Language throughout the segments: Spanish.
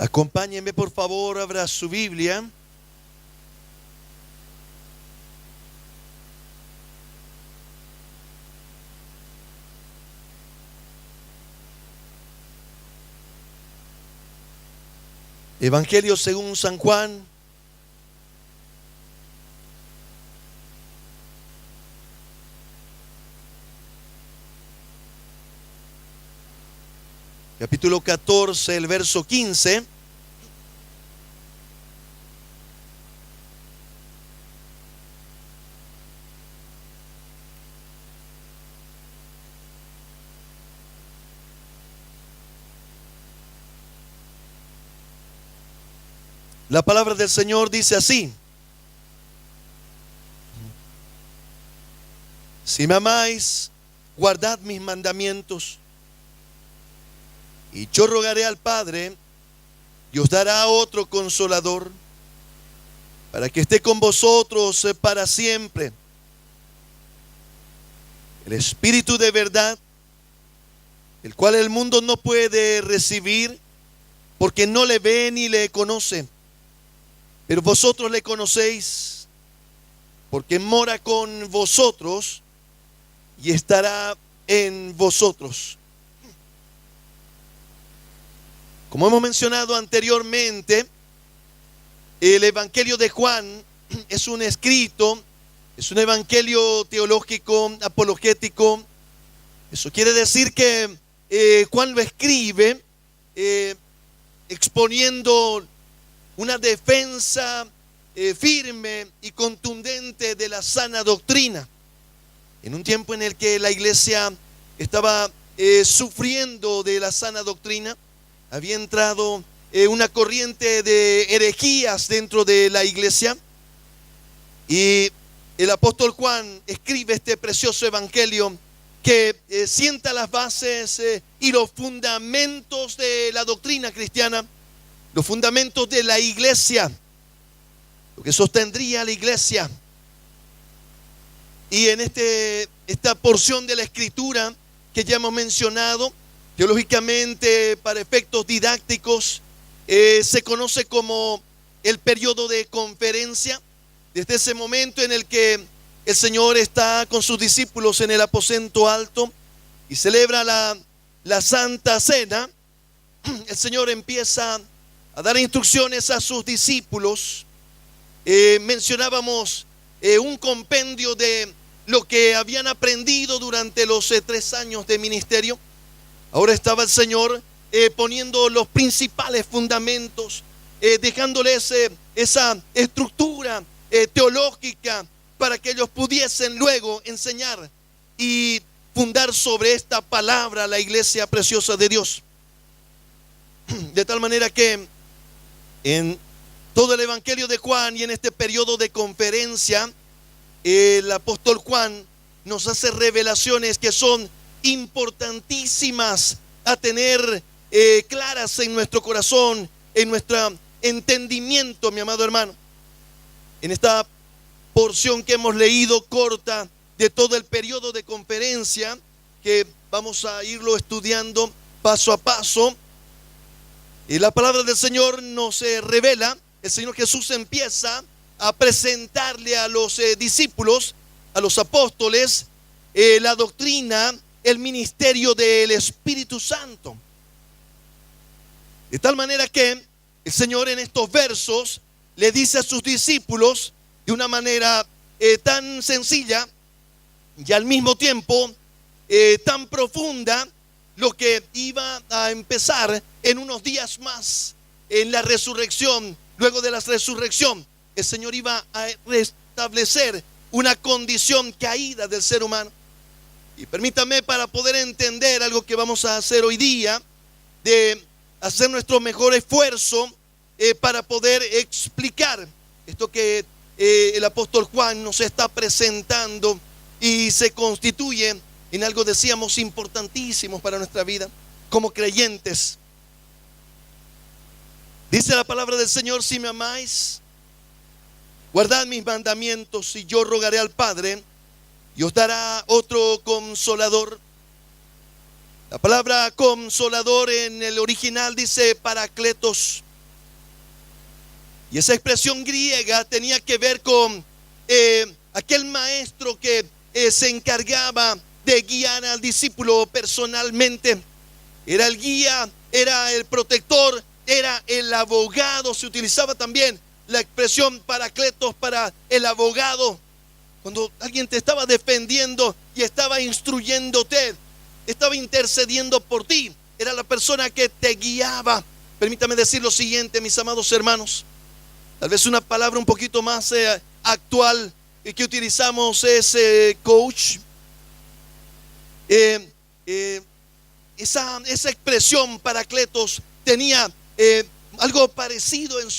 Acompáñenme por favor, abra su Biblia. Evangelio según San Juan. Capítulo 14, el verso 15. La palabra del Señor dice así: si me amáis, guardad mis mandamientos, y yo rogaré al Padre, y os dará otro consolador, para que esté con vosotros para siempre. El Espíritu de verdad, el cual el mundo no puede recibir, porque no le ve ni le conoce. Pero vosotros le conocéis, porque mora con vosotros y estará en vosotros. Como hemos mencionado anteriormente, el Evangelio de Juan es un escrito, es un evangelio teológico, apologético. Eso quiere decir que Juan lo escribe exponiendo una defensa firme y contundente de la sana doctrina. En un tiempo en el que la iglesia estaba sufriendo de la sana doctrina, había entrado una corriente de herejías dentro de la iglesia, y el apóstol Juan escribe este precioso evangelio que sienta las bases y los fundamentos de la doctrina cristiana, los fundamentos de la iglesia, lo que sostendría la iglesia. Y en esta porción de la escritura que ya hemos mencionado, teológicamente para efectos didácticos, se conoce como el periodo de conferencia. Desde ese momento en el que el Señor está con sus discípulos en el aposento alto y celebra la Santa Cena, el Señor empieza a dar instrucciones a sus discípulos. Mencionábamos un compendio de lo que habían aprendido durante los 3 años de ministerio. Ahora estaba el Señor poniendo los principales fundamentos, dejándoles esa estructura teológica para que ellos pudiesen luego enseñar y fundar sobre esta palabra la iglesia preciosa de Dios. De tal manera que en todo el Evangelio de Juan y en este periodo de conferencia, el apóstol Juan nos hace revelaciones que son importantísimas a tener claras en nuestro corazón, en nuestro entendimiento, mi amado hermano. En esta porción que hemos leído corta de todo el periodo de conferencia, que vamos a irlo estudiando paso a paso, y la palabra del Señor nos revela. El Señor Jesús empieza a presentarle a los discípulos, a los apóstoles, la doctrina, el ministerio del Espíritu Santo. De tal manera que el Señor en estos versos le dice a sus discípulos de una manera tan sencilla y al mismo tiempo tan profunda, lo que iba a empezar en unos días más, en la resurrección. Luego de la resurrección, el Señor iba a restablecer una condición caída del ser humano. Y permítame, para poder entender algo que vamos a hacer hoy día, de hacer nuestro mejor esfuerzo para poder explicar esto que el apóstol Juan nos está presentando, y se constituye en algo, decíamos, importantísimo para nuestra vida como creyentes. Dice la palabra del Señor: si me amáis, guardad mis mandamientos, y yo rogaré al Padre, y os dará otro consolador. La palabra consolador en el original dice paracletos, Y esa expresión griega tenía que ver con aquel maestro que se encargaba de guiar al discípulo personalmente. Era el guía, era el protector, era el abogado. Se utilizaba también la expresión paracletos para el abogado. Cuando alguien te estaba defendiendo y estaba instruyéndote, estaba intercediendo por ti, era la persona que te guiaba. Permítame decir lo siguiente, mis amados hermanos. Tal vez una palabra un poquito más actual que utilizamos es coach. Esa expresión paracletos tenía algo parecido en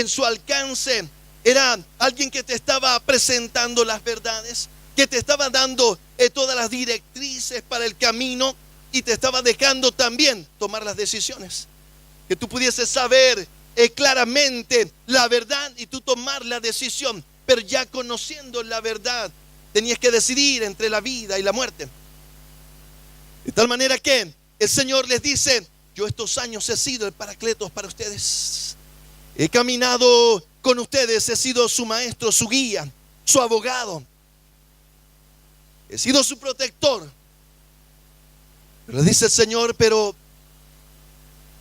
su alcance. Era alguien que te estaba presentando las verdades, que te estaba dando todas las directrices para el camino y te estaba dejando también tomar las decisiones. Que tú pudieses saber claramente la verdad y tú tomar la decisión. Pero ya conociendo la verdad, tenías que decidir entre la vida y la muerte. De tal manera que el Señor les dice: yo estos años he sido el paracletos para ustedes. He caminado con ustedes, he sido su maestro, su guía, su abogado. He sido su protector. Pero dice el Señor: pero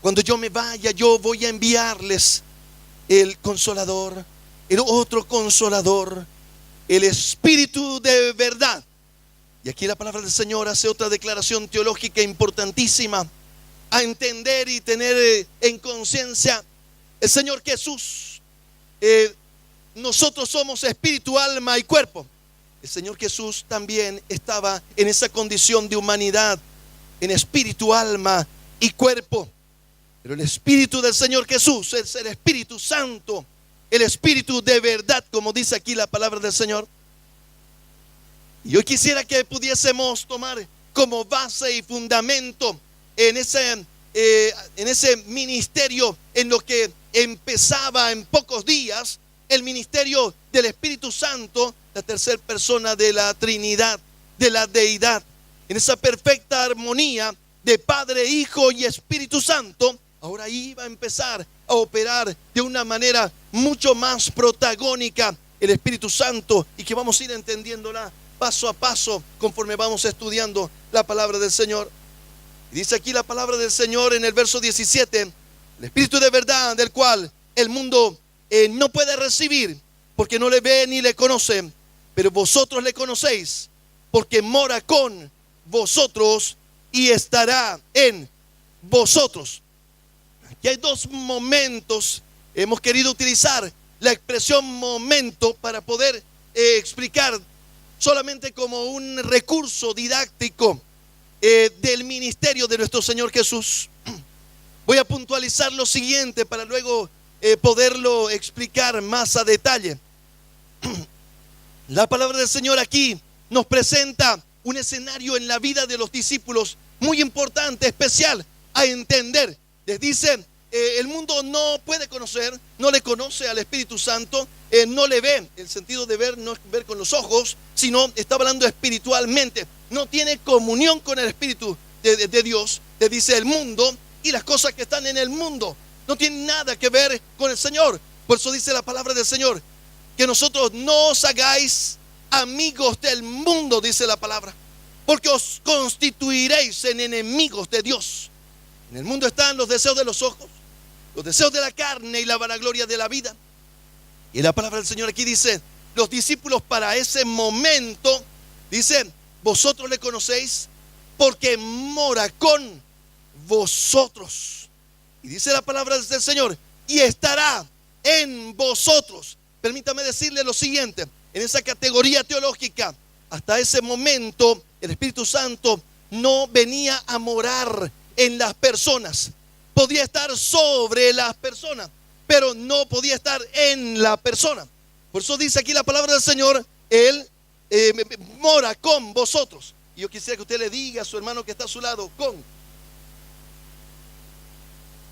cuando yo me vaya, yo voy a enviarles el Consolador, el otro Consolador, el Espíritu de verdad. Y aquí la palabra del Señor hace otra declaración teológica importantísima a entender y tener en conciencia. El Señor Jesús, nosotros somos espíritu, alma y cuerpo. El Señor Jesús también estaba en esa condición de humanidad, en espíritu, alma y cuerpo. Pero el Espíritu del Señor Jesús es el Espíritu Santo, el Espíritu de verdad, como dice aquí la palabra del Señor. Y yo quisiera que pudiésemos tomar como base y fundamento en ese ministerio, en lo que empezaba en pocos días, el ministerio del Espíritu Santo, la tercera persona de la Trinidad, de la Deidad, en esa perfecta armonía de Padre, Hijo y Espíritu Santo. Ahora iba a empezar a operar de una manera mucho más protagónica el Espíritu Santo, y que vamos a ir entendiéndola paso a paso conforme vamos estudiando la palabra del Señor. Y dice aquí la palabra del Señor en el verso 17: el Espíritu de verdad, del cual el mundo no puede recibir, porque no le ve ni le conoce, pero vosotros le conocéis, porque mora con vosotros y estará en vosotros. Aquí hay dos momentos. Hemos querido utilizar la expresión momento para poder explicar solamente como un recurso didáctico del ministerio de nuestro Señor Jesús. Voy a puntualizar lo siguiente para luego poderlo explicar más a detalle. La palabra del Señor aquí nos presenta un escenario en la vida de los discípulos muy importante, especial a entender. Les dice: el mundo no puede conocer, no le conoce al Espíritu Santo, no le ve. El sentido de ver no es ver con los ojos, sino está hablando espiritualmente. No tiene comunión con el Espíritu de Dios. Le dice: el mundo y las cosas que están en el mundo no tienen nada que ver con el Señor. Por eso dice la palabra del Señor que nosotros no os hagáis amigos del mundo, dice la palabra, porque os constituiréis en enemigos de Dios. En el mundo están los deseos de los ojos, los deseos de la carne y la vanagloria de la vida. Y la palabra del Señor aquí dice: los discípulos para ese momento, dicen: vosotros le conocéis porque mora con vosotros. Y dice la palabra del Señor: y estará en vosotros. Permítame decirle lo siguiente: en esa categoría teológica, hasta ese momento el Espíritu Santo no venía a morar en las personas. Podía estar sobre las personas, pero no podía estar en la persona. Por eso dice aquí la palabra del Señor: Él mora con vosotros. Y yo quisiera que usted le diga a su hermano que está a su lado: con.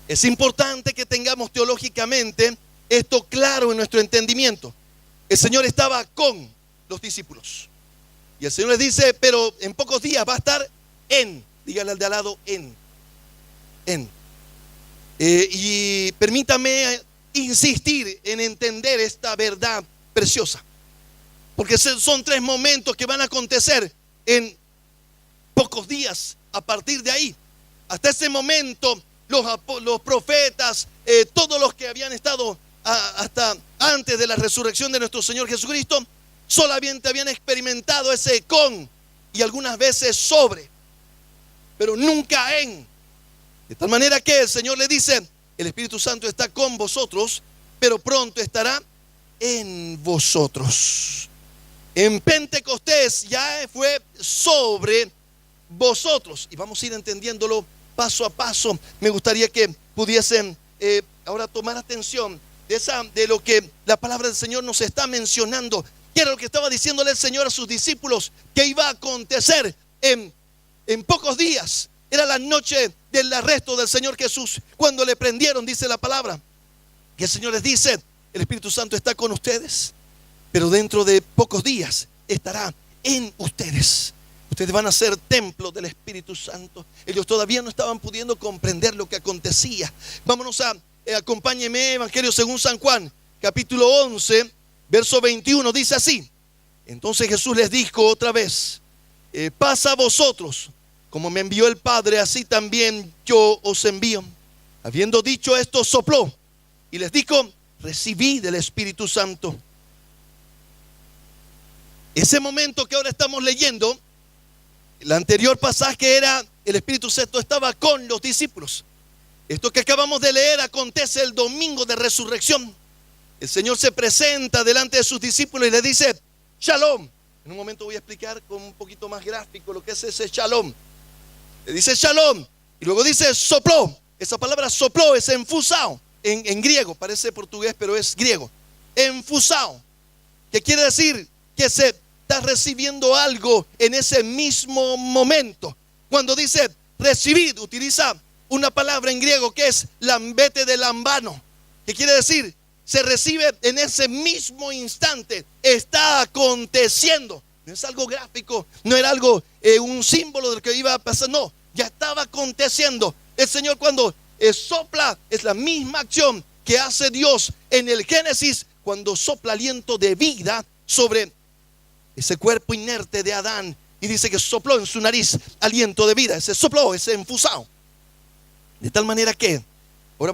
Es importante que tengamos teológicamente esto claro en nuestro entendimiento. El Señor estaba con los discípulos. Y el Señor les dice: pero en pocos días va a estar en. Dígale al de al lado: en. Y permítame insistir en entender esta verdad preciosa. Porque son 3 momentos que van a acontecer en pocos días. A partir de ahí, hasta ese momento, los profetas, todos los que habían estado hasta antes de la resurrección de nuestro Señor Jesucristo, solamente habían experimentado ese con y algunas veces sobre, pero nunca en. De tal manera que el Señor le dice: el Espíritu Santo está con vosotros, pero pronto estará en vosotros. En Pentecostés ya fue sobre vosotros. Y vamos a ir entendiéndolo paso a paso. Me gustaría que pudiesen ahora tomar atención de lo que la palabra del Señor nos está mencionando. ¿Qué era lo que estaba diciéndole el Señor a sus discípulos que iba a acontecer en pocos días? Era la noche del arresto del Señor Jesús. Cuando le prendieron, dice la palabra, que el Señor les dice: el Espíritu Santo está con ustedes, pero dentro de pocos días estará en ustedes. Ustedes van a ser templo del Espíritu Santo. Ellos todavía no estaban pudiendo comprender lo que acontecía. Vámonos acompáñeme, Evangelio según San Juan, capítulo 11, verso 21, dice así: entonces Jesús les dijo otra vez: paz a vosotros, como me envió el Padre, así también yo os envío. Habiendo dicho esto, sopló y les dijo: recibid del Espíritu Santo. Ese momento que ahora estamos leyendo, el anterior pasaje era: el Espíritu Santo estaba con los discípulos. Esto que acabamos de leer acontece el domingo de resurrección. El Señor se presenta delante de sus discípulos y les dice: Shalom. En un momento voy a explicar con un poquito más gráfico lo que es ese Shalom. Le dice Shalom y luego dice sopló. Esa palabra sopló es enfusao en griego, parece portugués pero es griego. Enfusao, que quiere decir que se está recibiendo algo en ese mismo momento. Cuando dice recibid, utiliza una palabra en griego que es lambete de lambano, que quiere decir se recibe en ese mismo instante. Está aconteciendo. No es algo gráfico, no era algo, un símbolo de lo que iba a pasar. No, ya estaba aconteciendo. El Señor cuando sopla, es la misma acción que hace Dios en el Génesis cuando sopla aliento de vida sobre ese cuerpo inerte de Adán. Y dice que sopló en su nariz aliento de vida. Ese sopló, ese enfusado. De tal manera que ahora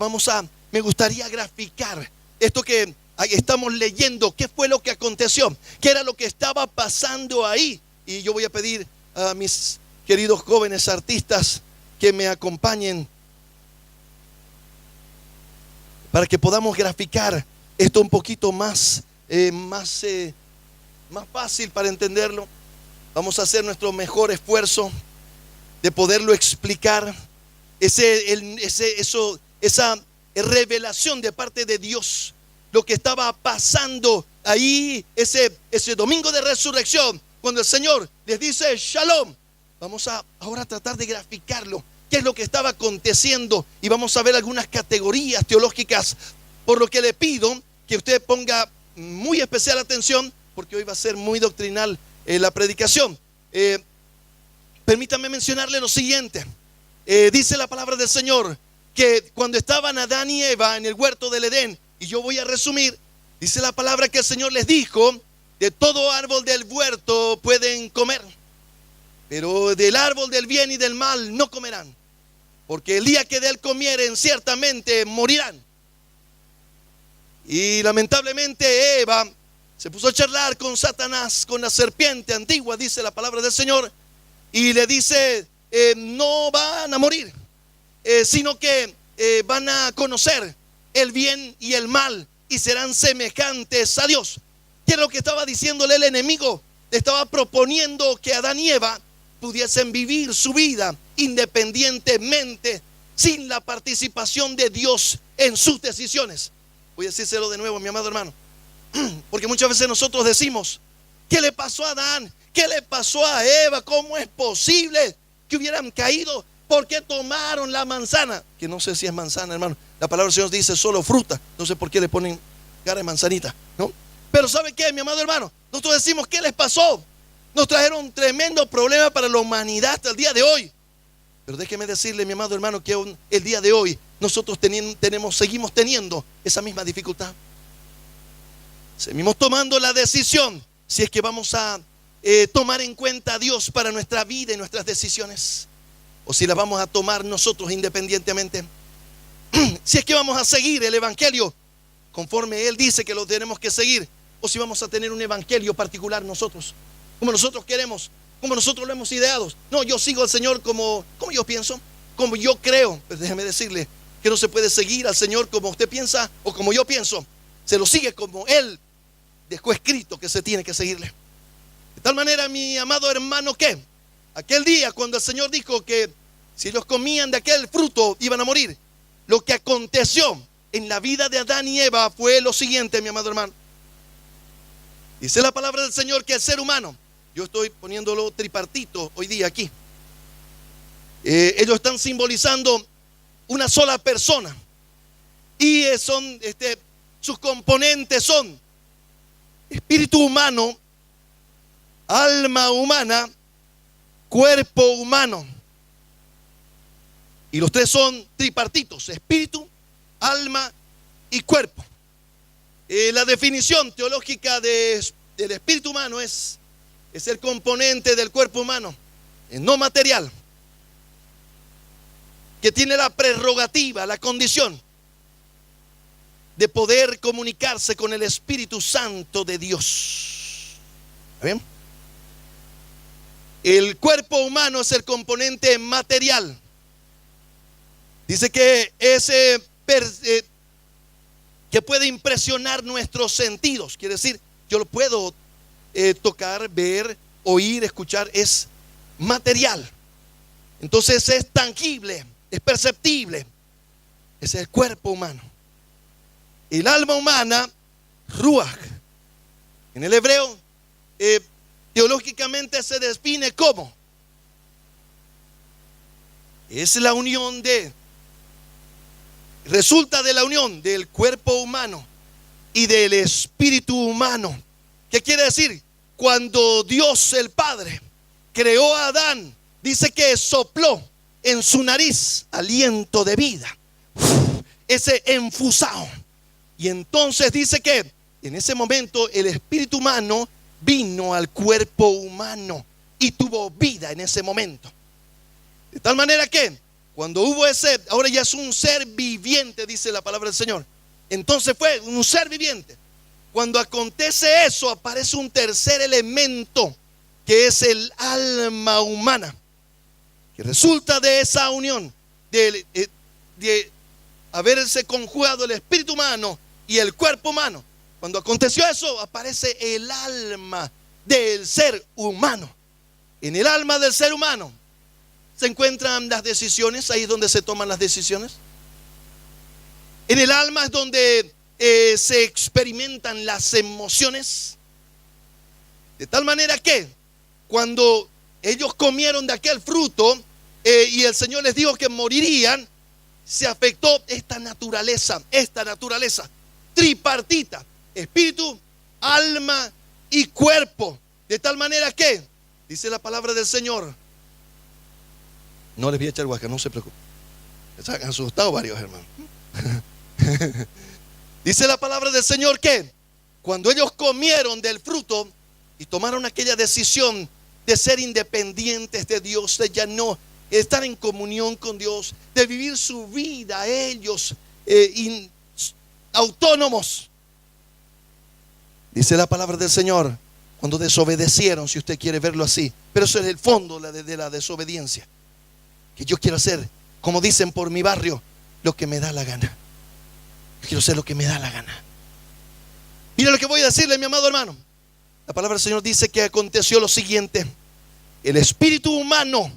me gustaría graficar esto que estamos leyendo. ¿Qué fue lo que aconteció? ¿Qué era lo que estaba pasando ahí? Y yo voy a pedir a mis queridos jóvenes artistas que me acompañen para que podamos graficar esto un poquito más fácil para entenderlo. Vamos a hacer nuestro mejor esfuerzo de poderlo explicar. Esa revelación de parte de Dios, lo que estaba pasando ahí ese domingo de resurrección, cuando el Señor les dice Shalom. Vamos a ahora tratar de graficarlo, qué es lo que estaba aconteciendo, y vamos a ver algunas categorías teológicas, por lo que le pido que usted ponga muy especial atención, porque hoy va a ser muy doctrinal la predicación. Permítame mencionarle lo siguiente. Dice la palabra del Señor que cuando estaban Adán y Eva en el huerto del Edén, y yo voy a resumir, dice la palabra que el Señor les dijo: de todo árbol del huerto pueden comer, pero del árbol del bien y del mal no comerán, porque el día que de él comieren ciertamente morirán. Y lamentablemente Eva se puso a charlar con Satanás, con la serpiente antigua, dice la palabra del Señor, y le dice: no van a morir, sino que van a conocer el bien y el mal y serán semejantes a Dios. ¿Qué es lo que estaba diciéndole el enemigo? Le estaba proponiendo que Adán y Eva pudiesen vivir su vida independientemente, sin la participación de Dios en sus decisiones. Voy a decírselo de nuevo, mi amado hermano, porque muchas veces nosotros decimos: ¿qué le pasó a Adán? ¿Qué le pasó a Eva? ¿Cómo es posible que hubieran caído? ¿Por qué tomaron la manzana? Que no sé si es manzana, hermano. La palabra del Señor dice solo fruta. No sé por qué le ponen cara de manzanita, ¿no? Pero ¿sabe qué, mi amado hermano? Nosotros decimos: ¿qué les pasó? Nos trajeron un tremendo problema para la humanidad hasta el día de hoy. Pero déjeme decirle, mi amado hermano, que aún el día de hoy nosotros seguimos teniendo esa misma dificultad. Seguimos tomando la decisión si es que vamos a tomar en cuenta a Dios para nuestra vida y nuestras decisiones, o si la vamos a tomar nosotros independientemente. Si es que vamos a seguir el evangelio conforme Él dice que lo tenemos que seguir, o si vamos a tener un evangelio particular nosotros, como nosotros queremos, como nosotros lo hemos ideado. No, yo sigo al Señor como yo pienso, como yo creo. Pero déjeme decirle que no se puede seguir al Señor como usted piensa o como yo pienso. Se lo sigue como Él dejó escrito que se tiene que seguirle. De tal manera, mi amado hermano, que aquel día cuando el Señor dijo que si ellos comían de aquel fruto iban a morir, lo que aconteció en la vida de Adán y Eva fue lo siguiente, mi amado hermano. Dice la palabra del Señor que el ser humano, yo estoy poniéndolo tripartito hoy día aquí, ellos están simbolizando una sola persona, y sus componentes son espíritu humano, alma humana, cuerpo humano. Y los tres son tripartitos: espíritu, alma y cuerpo. La definición teológica del espíritu humano es el componente del cuerpo humano, no material, que tiene la prerrogativa, la condición de poder comunicarse con el Espíritu Santo de Dios. ¿Está bien? El cuerpo humano es el componente material. Dice que que puede impresionar nuestros sentidos. Quiere decir, yo lo puedo tocar, ver, oír, escuchar. Es material. Entonces es tangible, es perceptible. Es el cuerpo humano. El alma humana, ruach, en el hebreo, teológicamente se define como: es la unión resulta de la unión del cuerpo humano y del espíritu humano. ¿Qué quiere decir? Cuando Dios el Padre creó a Adán, dice que sopló en su nariz aliento de vida, ese enfusado. Y entonces dice que en ese momento el espíritu humano vino al cuerpo humano y tuvo vida en ese momento. De tal manera que cuando hubo ahora ya es un ser viviente, dice la palabra del Señor. Entonces fue un ser viviente. Cuando acontece eso, aparece un tercer elemento, que es el alma humana, que resulta de esa unión, de haberse conjugado el espíritu humano y el cuerpo humano. Cuando aconteció eso, aparece el alma del ser humano. En el alma del ser humano se encuentran las decisiones. Ahí es donde se toman las decisiones. En el alma es donde se experimentan las emociones. De tal manera que cuando ellos comieron de aquel fruto y el Señor les dijo que morirían, se afectó esta naturaleza tripartita: espíritu, alma y cuerpo. De tal manera que, dice la palabra del Señor, no les voy a echar guasca, no se preocupen. Se han asustado varios hermanos. Dice la palabra del Señor que cuando ellos comieron del fruto y tomaron aquella decisión de ser independientes de Dios, de ya no estar en comunión con Dios, de vivir su vida ellos autónomos, dice la palabra del Señor, cuando desobedecieron, si usted quiere verlo así, pero eso es el fondo de la desobediencia, que yo quiero hacer, como dicen por mi barrio, lo que me da la gana. Yo quiero hacer lo que me da la gana. Mira lo que voy a decirle, mi amado hermano. La palabra del Señor dice que aconteció lo siguiente: el espíritu humano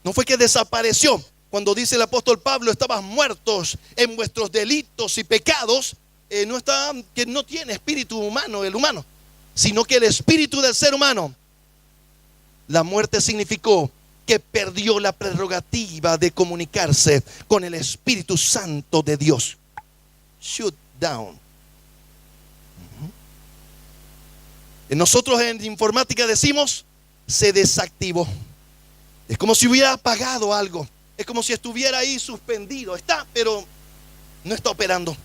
no fue que desapareció. Cuando dice el apóstol Pablo, estabas muertos en vuestros delitos y pecados, que no tiene espíritu humano el humano, sino que el espíritu del ser humano, la muerte significó que perdió la prerrogativa de comunicarse con el Espíritu Santo de Dios. Shut down. Nosotros en informática decimos: se desactivó. Es como si hubiera apagado algo. es como si estuviera ahí suspendido. Está, pero no está operando,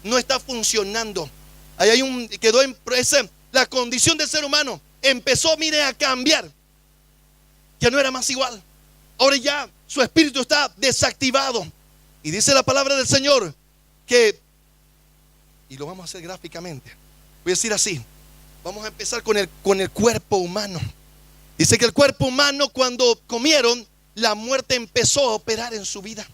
no está funcionando. Ahí hay quedó en la condición del ser humano. Empezó, mire, a cambiar. Ya no era más igual. Ahora ya su espíritu está desactivado. Y dice la palabra del Señor que, y lo vamos a hacer gráficamente, voy a decir así, vamos a empezar con el cuerpo humano. Dice que el cuerpo humano, cuando comieron, la muerte empezó a operar en su vida.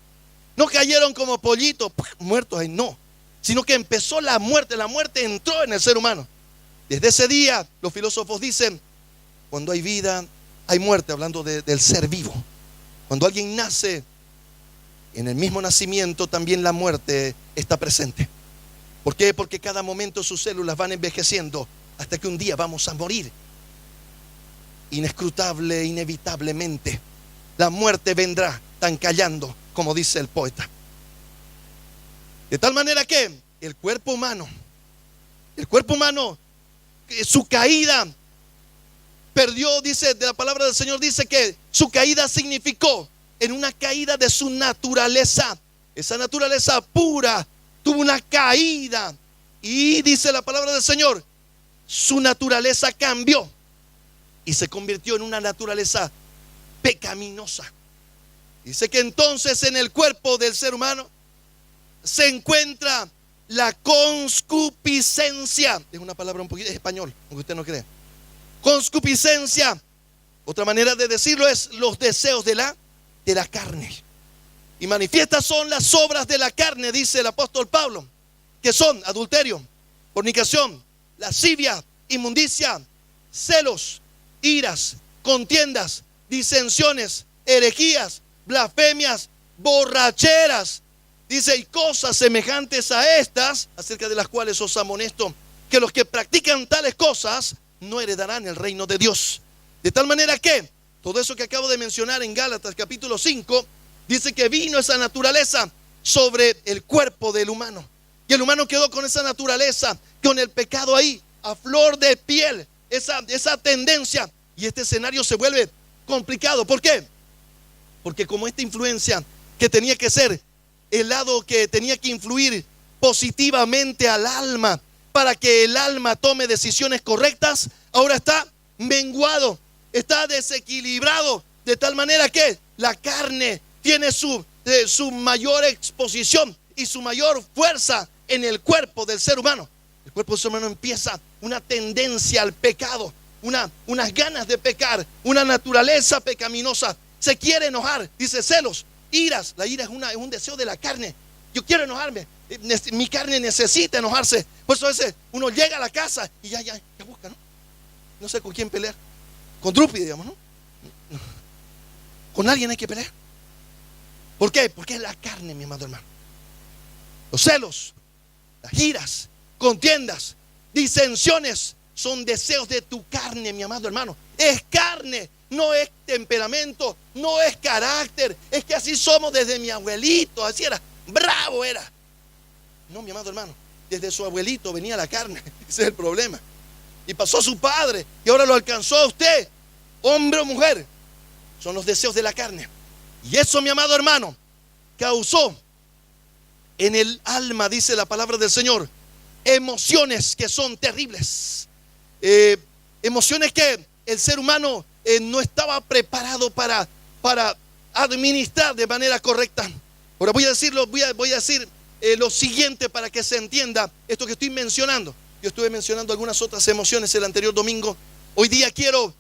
No cayeron como pollitos muertos ahí, no, sino que empezó la muerte entró en el ser humano. Desde ese día, los filósofos dicen, cuando hay vida, hay muerte, hablando del ser vivo. Cuando alguien nace, en el mismo nacimiento también la muerte está presente. ¿Por qué? Porque cada momento sus células van envejeciendo hasta que un día vamos a morir. Inescrutable, inevitablemente. La muerte vendrá tan callando, como dice el poeta. De tal manera que el cuerpo humano, su caída perdió, dice, de la palabra del Señor, dice que su caída significó en una caída de su naturaleza. Esa naturaleza pura tuvo una caída. Y dice la palabra del Señor, su naturaleza cambió y se convirtió en una naturaleza pecaminosa. Dice que entonces en el cuerpo del ser humano se encuentra la concupiscencia. Es una palabra un poquito español, aunque usted no cree. Concupiscencia, otra manera de decirlo es los deseos de la carne. Y manifiestas son las obras de la carne, dice el apóstol Pablo, que son adulterio, fornicación, lascivia, inmundicia, celos, iras, contiendas, disensiones, herejías, blasfemias, borracheras. Dice, y cosas semejantes a estas, acerca de las cuales os amonesto, que los que practican tales cosas no heredarán el reino de Dios. De tal manera que todo eso que acabo de mencionar en Gálatas capítulo 5, dice que vino esa naturaleza sobre el cuerpo del humano. Y el humano quedó con esa naturaleza, con el pecado ahí, a flor de piel, esa tendencia. Y este escenario se vuelve complicado. ¿Por qué? Porque como esta influencia que tenía que ser el lado que tenía que influir positivamente al alma para que el alma tome decisiones correctas, ahora está menguado, está desequilibrado, de tal manera que la carne tiene su mayor exposición y su mayor fuerza en el cuerpo del ser humano. El cuerpo del ser humano empieza una tendencia al pecado, unas ganas de pecar, una naturaleza pecaminosa. Se quiere enojar, dice celos, iras. La ira es un deseo de la carne. Yo quiero enojarme, mi carne necesita enojarse. Por eso a veces uno llega a la casa y ya busca, ¿no? No sé con quién pelear. Con Drupi, digamos, ¿no? Con alguien hay que pelear. ¿Por qué? Porque es la carne, mi amado hermano. Los celos, las iras, contiendas, disensiones son deseos de tu carne, mi amado hermano. Es carne, no es temperamento, no es carácter. Es que así somos desde mi abuelito, así era, bravo era. No, mi amado hermano, desde su abuelito venía la carne. Ese es el problema. Y pasó a su padre y ahora lo alcanzó a usted, hombre o mujer. Son los deseos de la carne. Y eso, mi amado hermano, causó en el alma, dice la palabra del Señor, emociones que son terribles. Emociones que el ser humano no estaba preparado para administrar de manera correcta. Ahora voy a decir lo siguiente para que se entienda esto que estoy mencionando. Yo estuve mencionando algunas otras emociones el anterior domingo. Hoy día quiero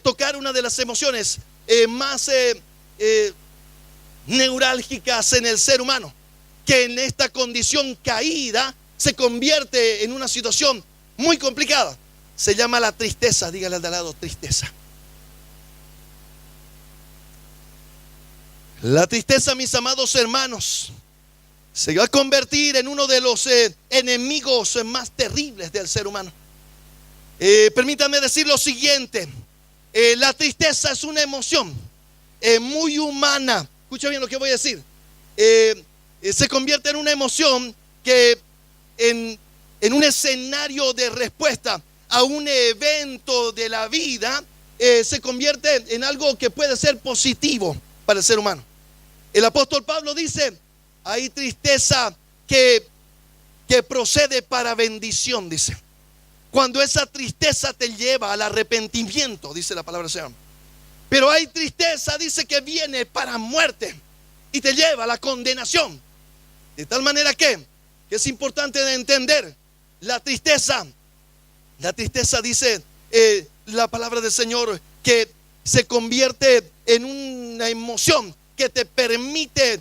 tocar una de las emociones más neurálgicas en el ser humano, que en esta condición caída se convierte en una situación muy complicada. Se llama la tristeza. Dígale al de al lado, tristeza. La tristeza, mis amados hermanos, se va a convertir en uno de los enemigos más terribles del ser humano. Permítanme decir lo siguiente. La tristeza es una emoción muy humana. Escucha bien lo que voy a decir. Se convierte en una emoción que en un escenario de respuesta a un evento de la vida se convierte en algo que puede ser positivo para el ser humano. El apóstol Pablo dice, hay tristeza que procede para bendición, dice. Cuando esa tristeza te lleva al arrepentimiento, dice la palabra del Señor. Pero hay tristeza, dice, que viene para muerte y te lleva a la condenación. De tal manera que es importante de entender la tristeza. La tristeza, dice la palabra del Señor, que se convierte en una emoción que te permite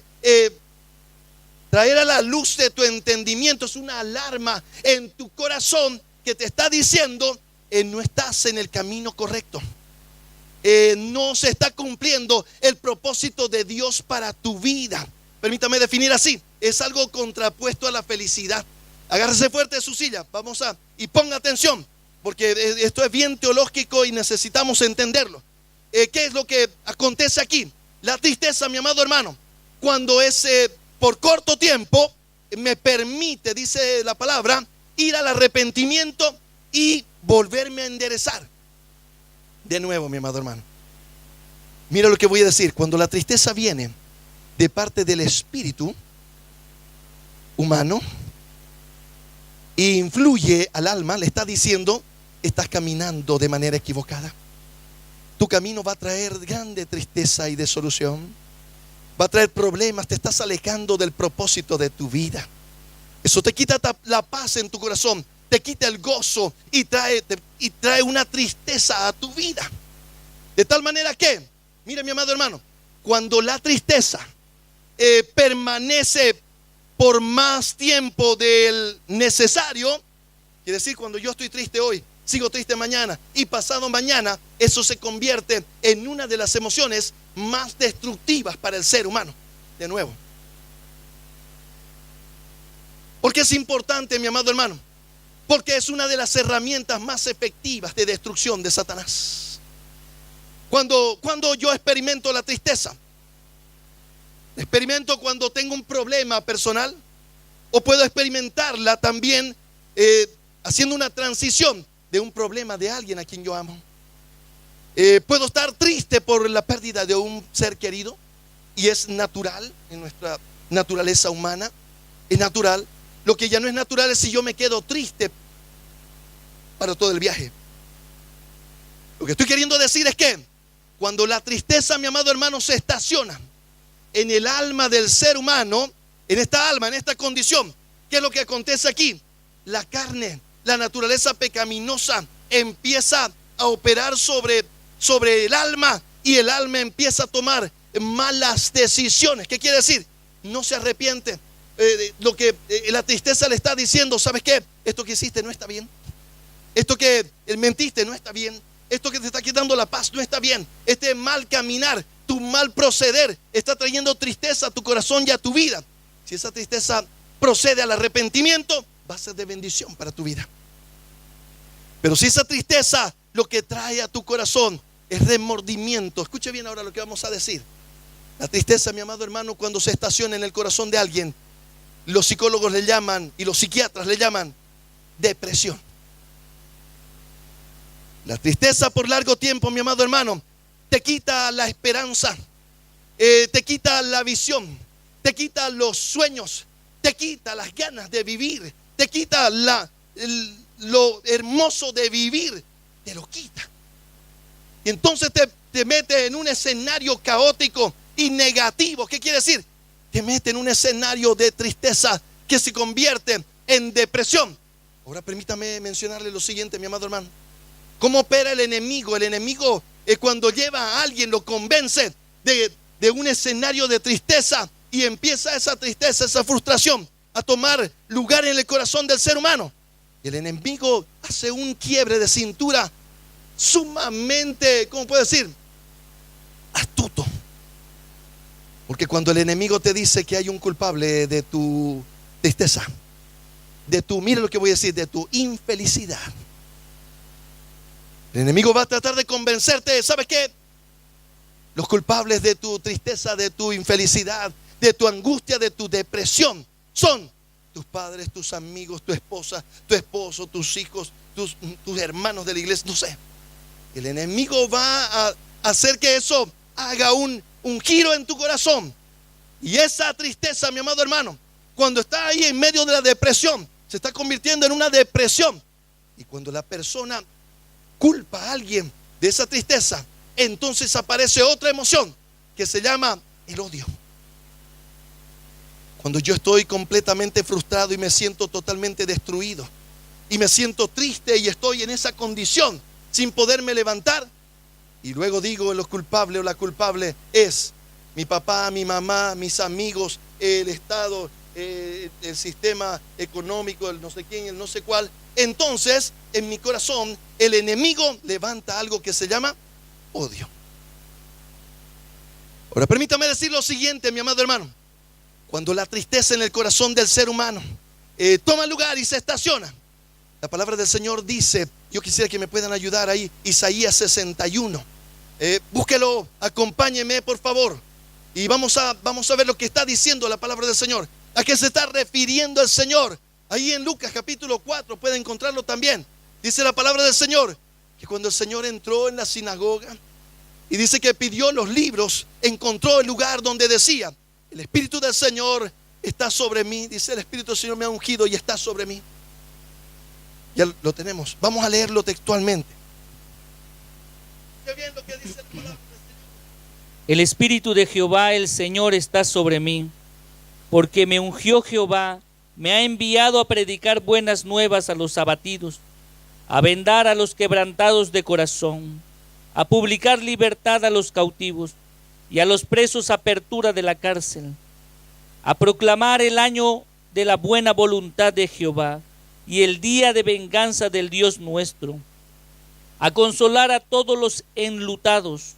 traer a la luz de tu entendimiento. Es una alarma en tu corazón que te está diciendo, no estás en el camino correcto. No se está cumpliendo el propósito de Dios para tu vida. Permítame definir así: es algo contrapuesto a la felicidad. Agárrese fuerte de su silla, y ponga atención, porque esto es bien teológico y necesitamos entenderlo. ¿Qué es lo que acontece aquí? La tristeza, mi amado hermano, cuando es por corto tiempo, me permite, dice la palabra, ir al arrepentimiento y volverme a enderezar. De nuevo, mi amado hermano, mira lo que voy a decir. Cuando la tristeza viene de parte del espíritu humano e influye al alma, le está diciendo: estás caminando de manera equivocada. Tu camino va a traer grande tristeza y desolución. Va a traer problemas, te estás alejando del propósito de tu vida. Eso te quita la paz en tu corazón, te quita el gozo y trae una tristeza a tu vida. De tal manera que, mire, mi amado hermano, cuando la tristeza permanece por más tiempo del necesario, quiere decir, cuando yo estoy triste hoy, sigo triste mañana y pasado mañana, eso se convierte en una de las emociones más destructivas para el ser humano. De nuevo, porque es importante, mi amado hermano, porque es una de las herramientas más efectivas de destrucción de Satanás. Cuando yo experimento la tristeza, experimento cuando tengo un problema personal, o puedo experimentarla también haciendo una transición de un problema de alguien a quien yo amo. Puedo estar triste por la pérdida de un ser querido, y es natural en nuestra naturaleza humana. Es natural. Lo que ya no es natural es si yo me quedo triste para todo el viaje. Lo que estoy queriendo decir es que cuando la tristeza, mi amado hermano, se estaciona en el alma del ser humano, en esta alma, en esta condición, ¿qué es lo que acontece aquí? La carne, la naturaleza pecaminosa empieza a operar sobre el alma, y el alma empieza a tomar malas decisiones. ¿Qué quiere decir? No se arrepiente. Lo que la tristeza le está diciendo: ¿sabes qué? Esto que hiciste no está bien. Esto que mentiste no está bien. Esto que te está quitando la paz no está bien. Este mal caminar, tu mal proceder, está trayendo tristeza a tu corazón y a tu vida. Si esa tristeza procede al arrepentimiento, va a ser de bendición para tu vida. Pero si esa tristeza lo que trae a tu corazón es remordimiento, escuche bien ahora lo que vamos a decir. La tristeza, mi amado hermano, cuando se estaciona en el corazón de alguien, los psicólogos le llaman, y los psiquiatras le llaman, depresión. La tristeza por largo tiempo, mi amado hermano, te quita la esperanza, te quita la visión, te quita los sueños, te quita las ganas de vivir, te quita lo hermoso de vivir, te lo quita. Y entonces te mete en un escenario caótico y negativo. ¿Qué quiere decir? Te mete en un escenario de tristeza que se convierte en depresión. Ahora permítame mencionarle lo siguiente, mi amado hermano. ¿Cómo opera el enemigo? El enemigo, cuando lleva a alguien, lo convence de un escenario de tristeza, y empieza esa tristeza, esa frustración a tomar lugar en el corazón del ser humano. Y el enemigo hace un quiebre de cintura sumamente, ¿cómo puedo decir?, astuto. Porque cuando el enemigo te dice que hay un culpable de tu tristeza, mira lo que voy a decir, de tu infelicidad, el enemigo va a tratar de convencerte: ¿sabes qué? Los culpables de tu tristeza, de tu infelicidad, de tu angustia, de tu depresión, son tus padres, tus amigos, tu esposa, tu esposo, tus hijos, tus hermanos de la iglesia, no sé. El enemigo va a hacer que eso haga un giro en tu corazón, Y esa tristeza, mi amado hermano, cuando está ahí en medio de la depresión, se está convirtiendo en una depresión. Y cuando la persona culpa a alguien de esa tristeza, entonces aparece otra emoción que se llama el odio. Cuando yo estoy completamente frustrado y me siento totalmente destruido y me siento triste y estoy en esa condición sin poderme levantar, y luego digo los culpables o la culpable es mi papá, mi mamá, mis amigos, el Estado, el sistema económico, el no sé quién, el no sé cuál. Entonces, en mi corazón, el enemigo levanta algo que se llama odio. Ahora, permítame decir lo siguiente, mi amado hermano. Cuando la tristeza en el corazón del ser humano toma lugar y se estaciona, la palabra del Señor dice, yo quisiera que me puedan ayudar ahí, Isaías 61. Búsquelo, acompáñeme por favor. Y vamos a ver lo que está diciendo la palabra del Señor. ¿A qué se está refiriendo el Señor? Ahí en Lucas capítulo 4 puede encontrarlo también. Dice la palabra del Señor que cuando el Señor entró en la sinagoga y dice que pidió los libros, encontró el lugar donde decía: el Espíritu del Señor está sobre mí. Dice: el Espíritu del Señor me ha ungido y está sobre mí. Ya lo tenemos. Vamos a leerlo textualmente. ¿Qué bien lo que dice la palabra del Señor? El Espíritu de Jehová el Señor está sobre mí, porque me ungió Jehová, me ha enviado a predicar buenas nuevas a los abatidos, a vendar a los quebrantados de corazón, a publicar libertad a los cautivos y a los presos apertura de la cárcel, a proclamar el año de la buena voluntad de Jehová y el día de venganza del Dios nuestro, a consolar a todos los enlutados,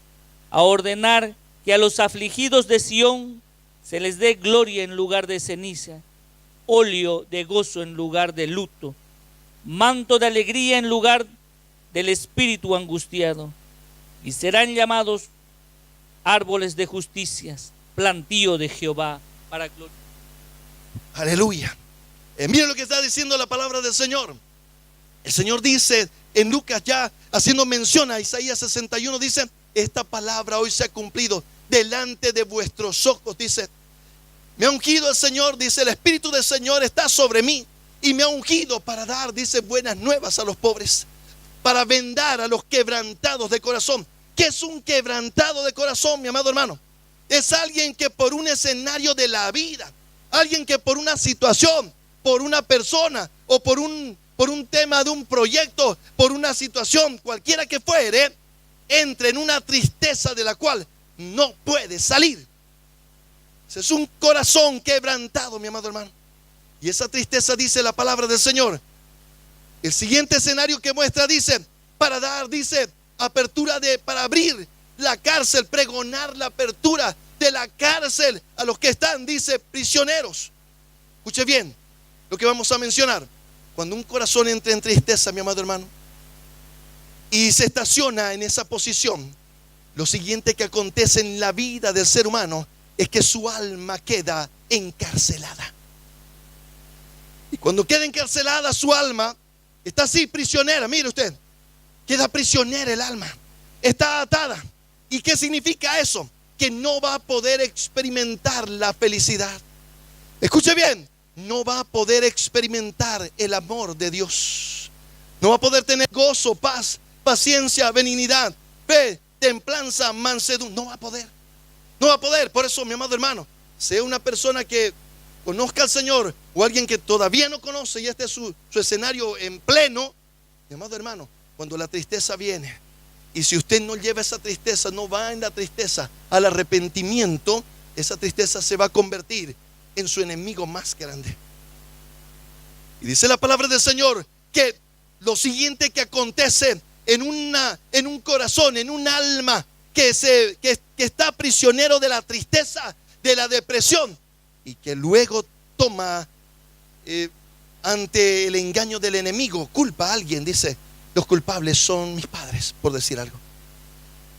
a ordenar que a los afligidos de Sión se les dé gloria en lugar de ceniza, óleo de gozo en lugar de luto, manto de alegría en lugar del espíritu angustiado, y serán llamados árboles de justicias, plantío de Jehová para gloria. Aleluya. Mire lo que está diciendo la palabra del Señor. El Señor dice en Lucas, ya haciendo mención a Isaías 61, dice: esta palabra hoy se ha cumplido delante de vuestros ojos. Dice: me ha ungido el Señor, dice, el Espíritu del Señor está sobre mí y me ha ungido para dar, dice, buenas nuevas a los pobres, para vendar a los quebrantados de corazón. ¿Qué es un quebrantado de corazón, mi amado hermano? Es alguien que por un escenario de la vida, alguien que por una situación, por una persona o por un tema de un proyecto, por una situación cualquiera que fuere, entra en una tristeza de la cual no puede salir. Ese es un corazón quebrantado, mi amado hermano. Y esa tristeza, dice la palabra del Señor, el siguiente escenario que muestra, dice, para dar, dice, apertura para abrir la cárcel, pregonar la apertura de la cárcel a los que están, dice, prisioneros. Escuche bien lo que vamos a mencionar. Cuando un corazón entra en tristeza, mi amado hermano, y se estaciona en esa posición, lo siguiente que acontece en la vida del ser humano es que su alma queda encarcelada. Y cuando queda encarcelada su alma, está así prisionera. Mire usted, queda prisionera el alma, está atada. ¿Y qué significa eso? Que no va a poder experimentar la felicidad. Escuche bien, no va a poder experimentar el amor de Dios. No va a poder tener gozo, paz, paciencia, benignidad, fe, templanza, mansedumbre. No va a poder. No va a poder. Por eso, mi amado hermano, sea una persona que conozca al Señor o alguien que todavía no conoce y este es su escenario en pleno. Mi amado hermano, cuando la tristeza viene, y si usted no lleva esa tristeza, no va en la tristeza al arrepentimiento, esa tristeza se va a convertir en su enemigo más grande. Y dice la palabra del Señor que lo siguiente que acontece en un corazón, en un alma que está prisionero de la tristeza, de la depresión, y que luego toma ante el engaño del enemigo, culpa a alguien, dice: los culpables son mis padres, por decir algo,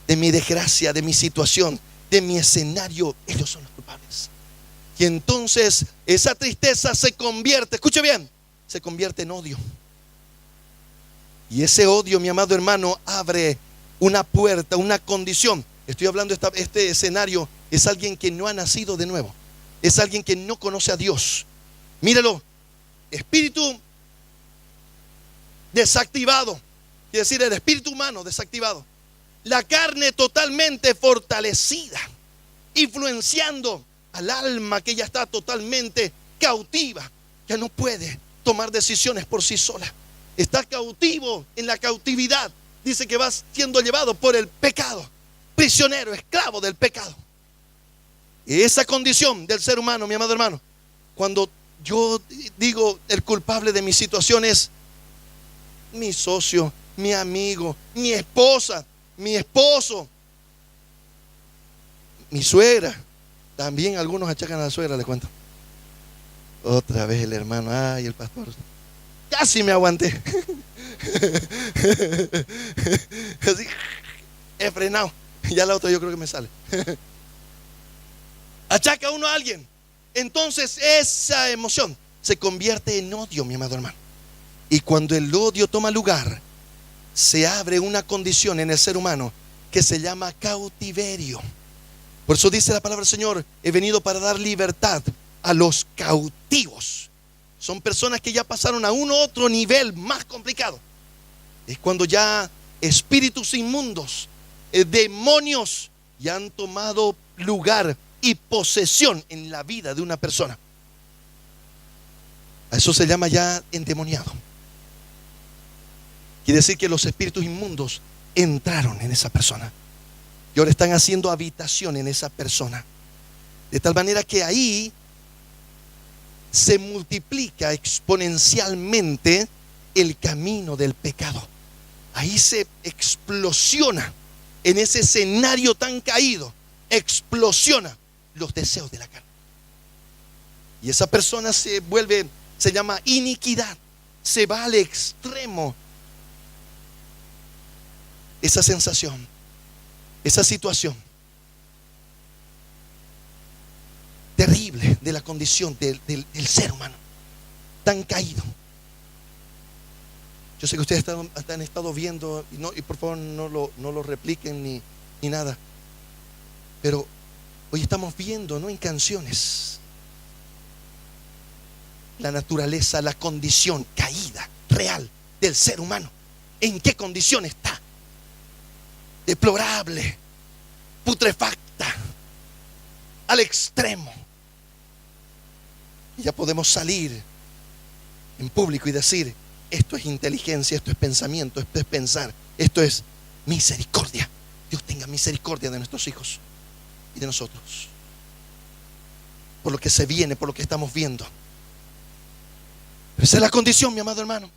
de mi desgracia, de mi situación, de mi escenario. Ellos son los culpables. Y entonces esa tristeza se convierte, escuche bien, se convierte en odio. Y ese odio, mi amado hermano, abre una puerta, una condición. Estoy hablando, este escenario es alguien que no ha nacido de nuevo. es alguien que no conoce a Dios. Míralo, espíritu desactivado, quiere decir el espíritu humano desactivado. La carne totalmente fortalecida, influenciando al alma que ya está totalmente cautiva, ya no puede tomar decisiones por sí sola. Está cautivo en la cautividad. Dice que va siendo llevado por el pecado, prisionero, esclavo del pecado. Y esa condición del ser humano, mi amado hermano, cuando yo digo el culpable de mi situación es mi socio, mi amigo, mi esposa, mi esposo, mi suegra. También algunos achacan a la suegra, les cuento. Otra vez el hermano, ay, el pastor, casi me aguanté. Así, he frenado. Ya la otra yo creo que me sale. Achaca uno a alguien, entonces esa emoción se convierte en odio, mi amado hermano. Y cuando el odio toma lugar, se abre una condición en el ser humano que se llama cautiverio. Por eso dice la palabra del Señor: he venido para dar libertad a los cautivos. Son personas que ya pasaron a un otro nivel más complicado. Es cuando ya espíritus inmundos, demonios, ya han tomado lugar y posesión en la vida de una persona. A eso se llama ya endemoniado. Quiere decir que los espíritus inmundos entraron en esa persona y ahora están haciendo habitación en esa persona, de tal manera que ahí se multiplica exponencialmente el camino del pecado. Ahí se explosiona, en ese escenario tan caído, explosiona los deseos de la carne. Y esa persona se llama iniquidad, se va al extremo. Esa sensación, esa situación terrible de la condición del ser humano tan caído. Yo sé que ustedes han estado viendo, y por favor no lo repliquen ni nada, pero hoy estamos viendo, ¿no?, en canciones, la naturaleza, la condición caída, real del ser humano. ¿En qué condición está? Deplorable, putrefacta, al extremo. Y ya podemos salir en público y decir: esto es inteligencia, esto es pensamiento, esto es pensar, esto es misericordia. Dios tenga misericordia de nuestros hijos y de nosotros, por lo que se viene, por lo que estamos viendo. Pero esa es la condición, mi amado hermano.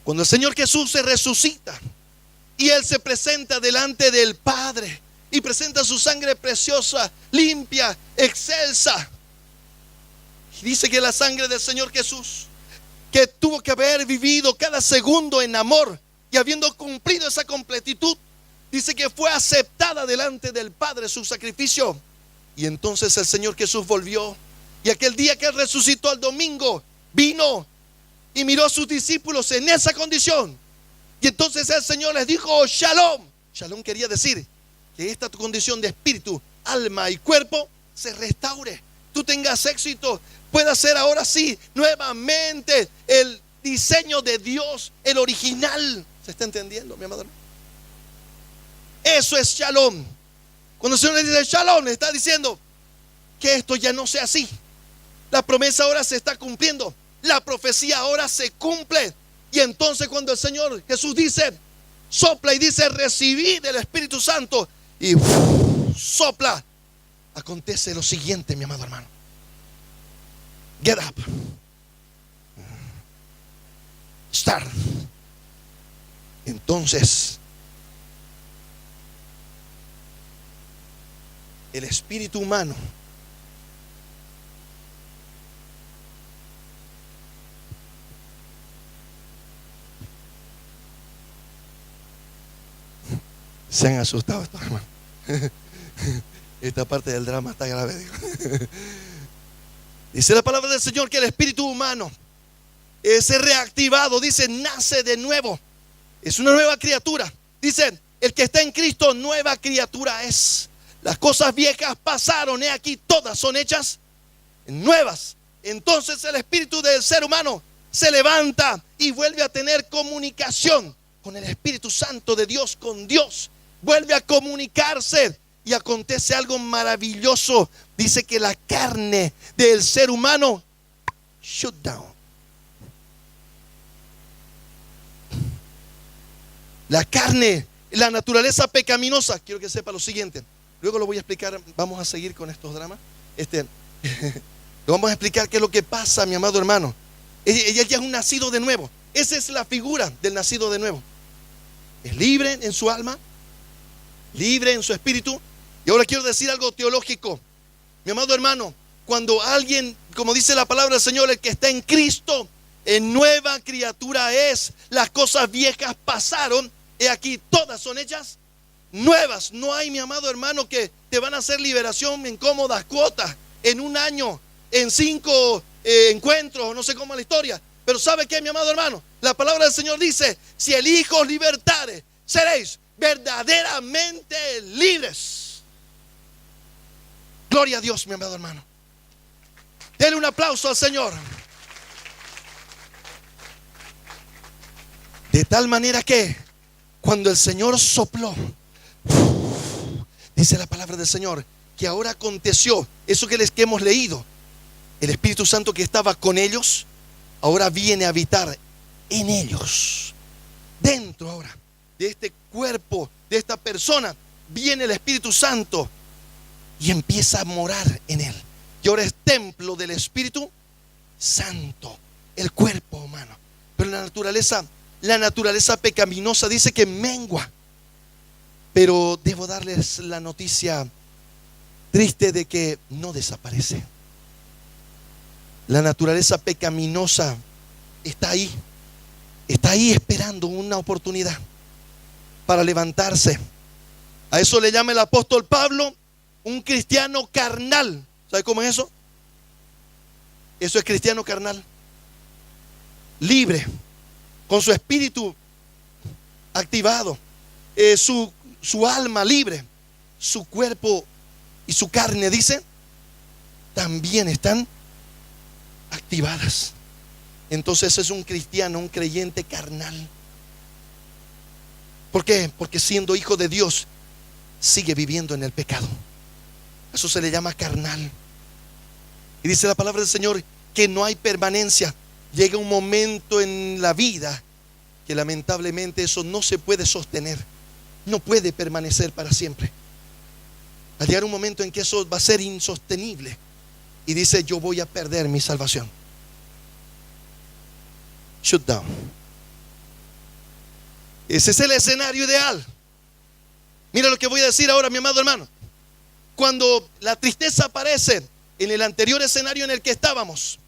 Cuando el Señor Jesús se resucita y Él se presenta delante del Padre y presenta su sangre preciosa, limpia, excelsa, y dice que la sangre del Señor Jesús, que tuvo que haber vivido cada segundo en amor y habiendo cumplido esa completitud, dice que fue aceptada delante del Padre su sacrificio. Y entonces el Señor Jesús volvió, y aquel día que Él resucitó, al domingo, vino y miró a sus discípulos en esa condición. Y entonces el Señor les dijo: Shalom. Shalom quería decir que esta tu condición de espíritu, alma y cuerpo se restaure, tú tengas éxito, pueda ser ahora sí nuevamente el diseño de Dios, el original. ¿Se está entendiendo, mi amado? Eso es Shalom. Cuando el Señor le dice Shalom, le está diciendo que esto ya no sea así. La promesa ahora se está cumpliendo, la profecía ahora se cumple. Y entonces cuando el Señor Jesús dice, sopla y dice: recibid el Espíritu Santo, y sopla, acontece lo siguiente, mi amado hermano: get up, start. Entonces el espíritu humano se han asustado estos hermanos. Esta parte del drama está grave, digo. Dice la palabra del Señor que el espíritu humano es reactivado, dice, nace de nuevo, es una nueva criatura. Dice: el que está en Cristo, nueva criatura es. las cosas viejas pasaron, he aquí todas son hechas nuevas. Entonces el espíritu del ser humano se levanta y vuelve a tener comunicación con el Espíritu Santo de Dios, con Dios. Vuelve a comunicarse y acontece algo maravilloso. Dice que la carne del ser humano shut down. La carne, la naturaleza pecaminosa. Quiero que sepa lo siguiente. Luego lo voy a explicar. Vamos a seguir con estos dramas. Lo vamos a explicar qué es lo que pasa, mi amado hermano. Ella ya es un nacido de nuevo. Esa es la figura del nacido de nuevo. Es libre en su alma, libre en su espíritu. Y ahora quiero decir algo teológico. Mi amado hermano, cuando alguien, como dice la palabra del Señor, el que está en Cristo, en nueva criatura es. Las cosas viejas pasaron, y aquí todas son hechas nuevas. No hay, mi amado hermano, que te van a hacer liberación en cómodas cuotas, en un año, en 5 encuentros, no sé cómo es la historia. Pero ¿sabe qué, mi amado hermano? La palabra del Señor dice: si el Hijo os libertare, seréis verdaderamente libres. Gloria a Dios, mi amado hermano. Denle un aplauso al Señor. De tal manera que cuando el Señor sopló, dice la palabra del Señor, que ahora aconteció eso que hemos leído. El Espíritu Santo que estaba con ellos, ahora viene a habitar en ellos. Dentro ahora de este cuerpo, de esta persona, viene el Espíritu Santo y empieza a morar en él. Y ahora es templo del Espíritu Santo, el cuerpo humano. Pero la naturaleza pecaminosa dice que mengua. Pero debo darles la noticia triste de que no desaparece. La naturaleza pecaminosa está ahí esperando una oportunidad para levantarse. A eso le llama el apóstol Pablo un cristiano carnal. ¿Sabe cómo es eso? Eso es cristiano carnal. Libre, con su espíritu activado, su alma libre, su cuerpo y su carne, dice, también están activadas. Entonces es un cristiano, un creyente carnal. ¿Por qué? Porque siendo hijo de Dios sigue viviendo en el pecado. Eso se le llama carnal. Y dice la palabra del Señor que no hay permanencia. Llega un momento en la vida que lamentablemente eso no se puede sostener. No puede permanecer para siempre. Va a llegar un momento en que eso va a ser insostenible. Y dice: yo voy a perder mi salvación. Shut down. Ese es el escenario ideal. Mira lo que voy a decir ahora, mi amado hermano. Cuando la tristeza aparece en el anterior escenario en el que estábamos,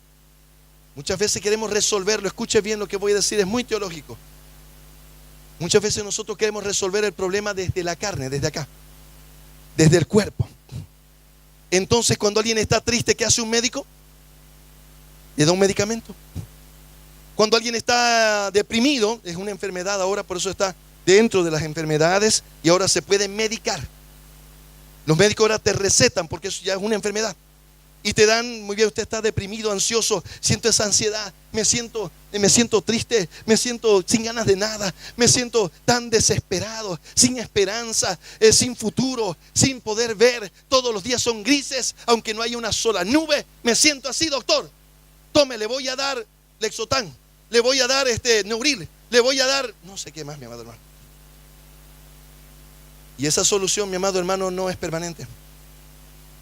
muchas veces queremos resolverlo. Escuche bien lo que voy a decir, es muy teológico. Muchas veces nosotros queremos resolver el problema desde la carne, desde acá, desde el cuerpo. Entonces, cuando alguien está triste, ¿qué hace un médico? Le da un medicamento. Cuando alguien está deprimido, es una enfermedad ahora, por eso está dentro de las enfermedades y ahora se puede medicar. Los médicos ahora te recetan porque eso ya es una enfermedad. Y te dan, muy bien, usted está deprimido, ansioso, siento esa ansiedad, me siento triste, me siento sin ganas de nada, me siento tan desesperado, sin esperanza, sin futuro, sin poder ver, todos los días son grises, aunque no haya una sola nube, me siento así, doctor. Tome, le voy a dar Lexotan, le voy a dar Neuril, le voy a dar no sé qué más, mi amado hermano. Y esa solución, mi amado hermano, no es permanente.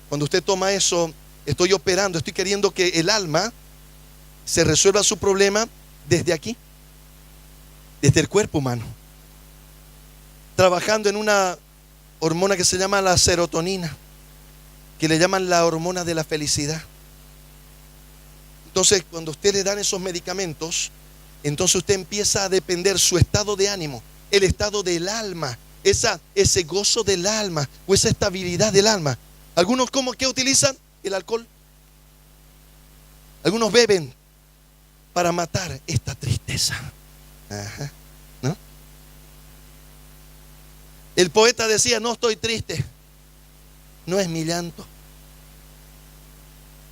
Cuando usted toma eso, estoy operando, estoy queriendo que el alma se resuelva su problema desde aquí, desde el cuerpo humano, trabajando en una hormona que se llama la serotonina, que le llaman la hormona de la felicidad. Entonces, cuando usted le dan esos medicamentos, entonces usted empieza a depender su estado de ánimo, el estado del alma, ese gozo del alma o esa estabilidad del alma. Algunos, ¿qué utilizan? El alcohol. Algunos beben para matar esta tristeza. Ajá, ¿no? El poeta decía: no estoy triste, no es mi llanto,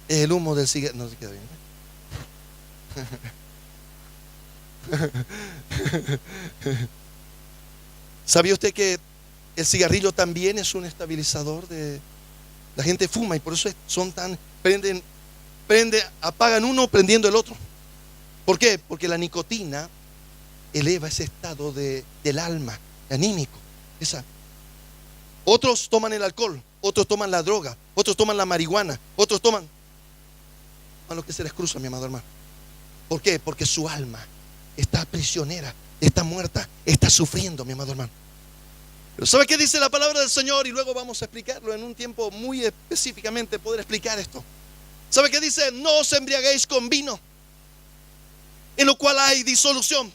es el humo del cigarrillo. No se queda bien, ¿Sabía usted que el cigarrillo también es un estabilizador de... La gente fuma y por eso son tan... apagan uno prendiendo el otro. ¿Por qué? Porque la nicotina eleva ese estado del alma, anímico. Otros toman el alcohol, otros toman la droga, otros toman la marihuana, otros toman a lo que se les cruza, mi amado hermano. ¿Por qué? Porque su alma está prisionera, está muerta, está sufriendo, mi amado hermano. Pero ¿sabe qué dice la palabra del Señor? Y luego vamos a explicarlo en un tiempo muy específicamente, poder explicar esto. ¿Sabe qué dice? No os embriaguéis con vino, en lo cual hay disolución,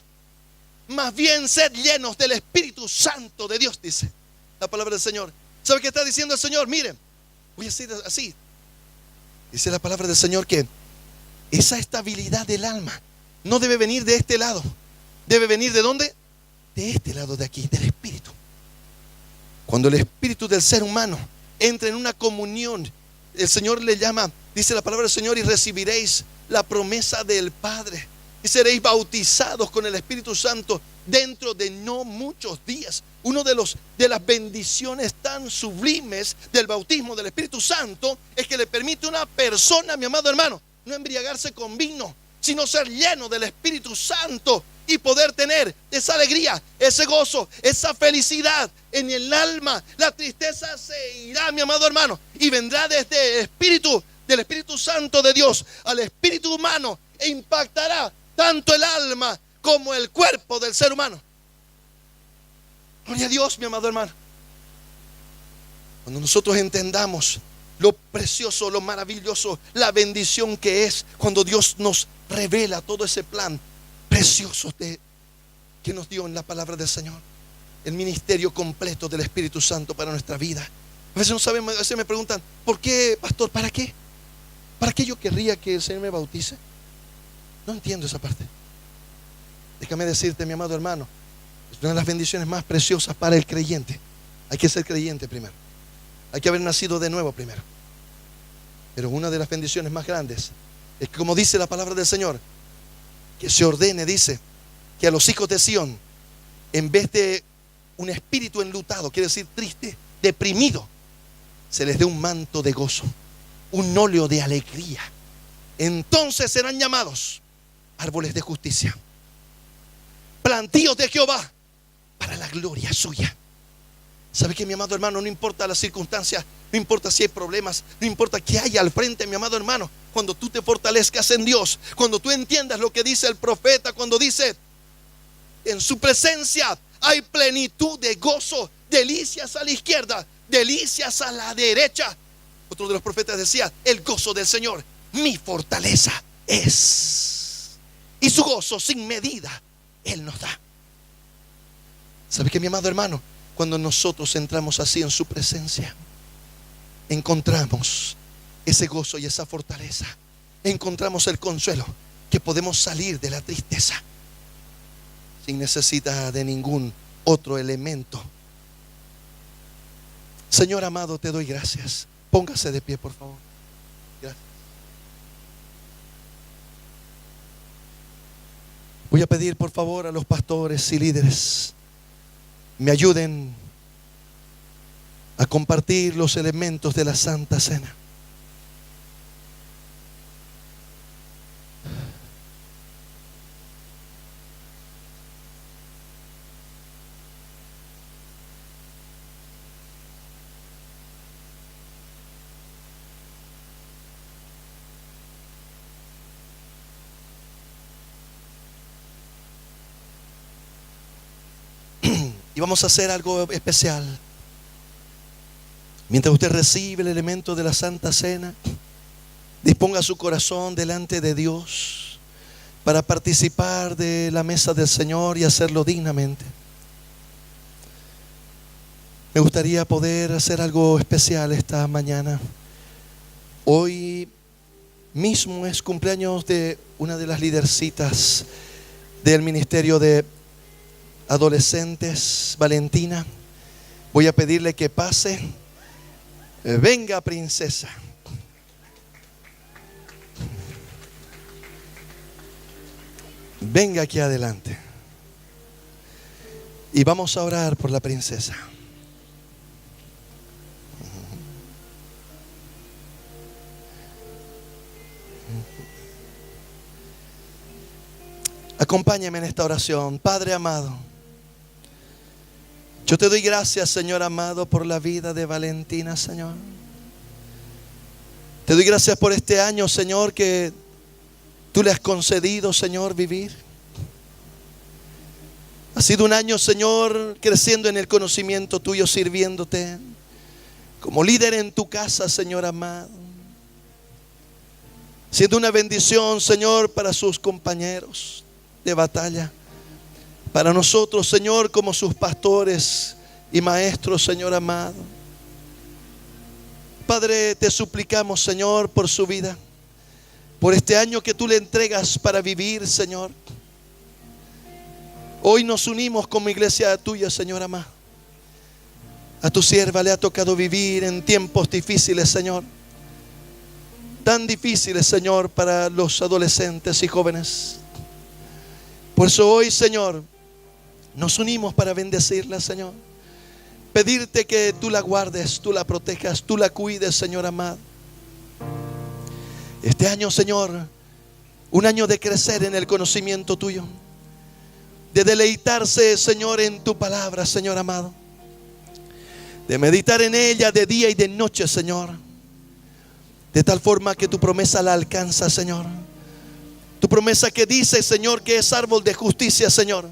más bien sed llenos del Espíritu Santo de Dios, dice la palabra del Señor. ¿Sabe qué está diciendo el Señor? Miren, voy a decir así. Dice la palabra del Señor que esa estabilidad del alma no debe venir de este lado. Debe venir ¿de dónde? De este lado de aquí, del Espíritu. Cuando el Espíritu del ser humano entra en una comunión, el Señor le llama, dice la palabra del Señor, y recibiréis la promesa del Padre y seréis bautizados con el Espíritu Santo dentro de no muchos días. Uno de las bendiciones tan sublimes del bautismo del Espíritu Santo es que le permite a una persona, mi amado hermano, no embriagarse con vino, sino ser lleno del Espíritu Santo y poder tener esa alegría, ese gozo, esa felicidad en el alma. La tristeza se irá, mi amado hermano, y vendrá desde el Espíritu, del Espíritu Santo de Dios al espíritu humano, e impactará tanto el alma como el cuerpo del ser humano. Gloria a Dios, mi amado hermano. Cuando nosotros entendamos lo precioso, lo maravilloso, la bendición que es cuando Dios nos revela todo ese plan precioso que nos dio en la palabra del Señor, el ministerio completo del Espíritu Santo para nuestra vida. A veces no sabemos, a veces me preguntan, ¿por qué, pastor? ¿Para qué? ¿Para qué yo querría que el Señor me bautice? No entiendo esa parte. Déjame decirte, mi amado hermano, es una de las bendiciones más preciosas para el creyente. Hay que ser creyente primero. Hay que haber nacido de nuevo primero. Pero una de las bendiciones más grandes es que, como dice la palabra del Señor, que se ordene, dice, que a los hijos de Sión, en vez de un espíritu enlutado, quiere decir triste, deprimido, se les dé un manto de gozo, un óleo de alegría. Entonces serán llamados árboles de justicia, plantíos de Jehová, para la gloria suya. ¿Sabe qué, mi amado hermano? No importa las circunstancias, no importa si hay problemas, no importa qué haya al frente, mi amado hermano. Cuando tú te fortalezcas en Dios, cuando tú entiendas lo que dice el profeta, cuando dice, en su presencia hay plenitud de gozo, delicias a la izquierda, delicias a la derecha. Otro de los profetas decía, el gozo del Señor, mi fortaleza es. Y su gozo sin medida, Él nos da. ¿Sabe qué, mi amado hermano? Cuando nosotros entramos así en su presencia, encontramos ese gozo y esa fortaleza. Encontramos el consuelo, que podemos salir de la tristeza sin necesidad de ningún otro elemento. Señor amado, te doy gracias. Póngase de pie, por favor. Gracias. Voy a pedir, por favor, a los pastores y líderes me ayuden a compartir los elementos de la Santa Cena. Y vamos a hacer algo especial. Mientras usted recibe el elemento de la Santa Cena, disponga su corazón delante de Dios para participar de la mesa del Señor y hacerlo dignamente. Me gustaría poder hacer algo especial esta mañana. Hoy mismo es cumpleaños de una de las lidercitas del ministerio de adolescentes, Valentina. Voy a pedirle que pase. Venga, princesa. Venga aquí adelante. Y vamos a orar por la princesa. Acompáñame en esta oración. Padre amado, yo te doy gracias, Señor amado, por la vida de Valentina, Señor. Te doy gracias por este año, Señor, que tú le has concedido, Señor, vivir. Ha sido un año, Señor, creciendo en el conocimiento tuyo, sirviéndote como líder en tu casa, Señor amado. Siendo una bendición, Señor, para sus compañeros de batalla, para nosotros, Señor, como sus pastores y maestros, Señor amado. Padre, te suplicamos, Señor, por su vida, por este año que tú le entregas para vivir, Señor. Hoy nos unimos como iglesia tuya, Señor amado. A tu sierva le ha tocado vivir en tiempos difíciles, Señor. Tan difíciles, Señor, para los adolescentes y jóvenes. Por eso hoy, Señor, nos unimos para bendecirla, Señor. Pedirte que tú la guardes, tú la protejas, tú la cuides, Señor amado. Este año, Señor, un año de crecer en el conocimiento tuyo, de deleitarse, Señor, en tu palabra, Señor amado, de meditar en ella de día y de noche, Señor, de tal forma que tu promesa la alcanza, Señor. Tu promesa que dice, Señor, que es árbol de justicia, Señor,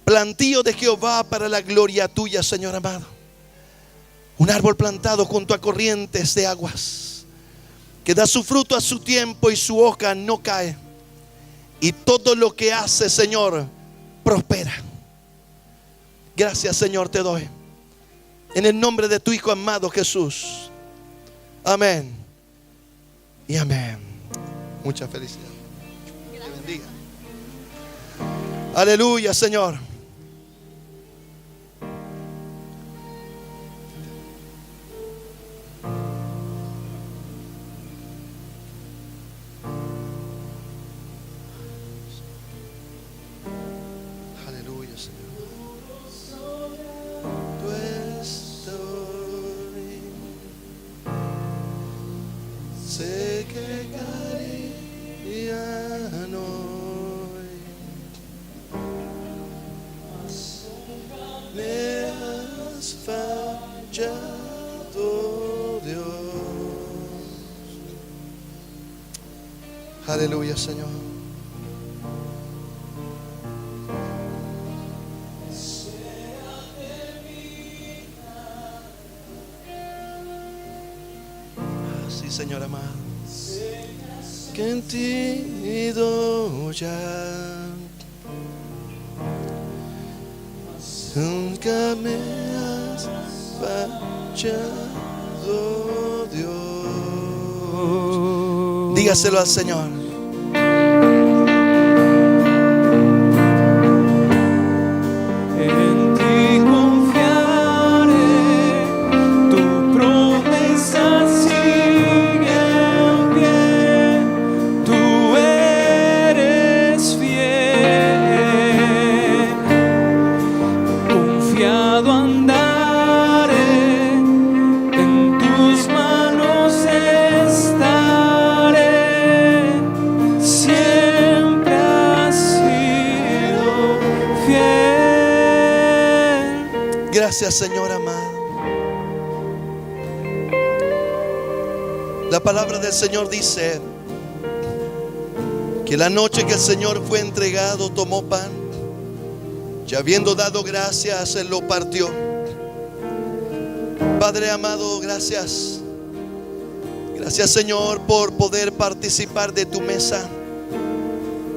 plantío de Jehová para la gloria tuya, Señor amado. Un árbol plantado junto a corrientes de aguas, que da su fruto a su tiempo y su hoja no cae. Y todo lo que hace, Señor, prospera. Gracias, Señor, te doy. En el nombre de tu Hijo amado Jesús. Amén y amén. Mucha felicidad. Que te bendiga. Aleluya, Señor. Aleluya, Señor. Tú estoy. Sé que caería hoy. Me has fallado, Dios. Aleluya, Señor. Así, Señor amado, que en ti ya nunca me has fallado, Dios. Dígaselo al Señor. En ti confiaré, tu promesa sigue en pie, tú eres fiel. Confiado andaré, en tus manos estaré, siempre has sido fiel. Gracias, Señor amado. La palabra del Señor dice que la noche que el Señor fue entregado, tomó pan y habiendo dado gracias, Él lo partió. Padre amado, gracias. Gracias, Señor, por poder participar de tu mesa.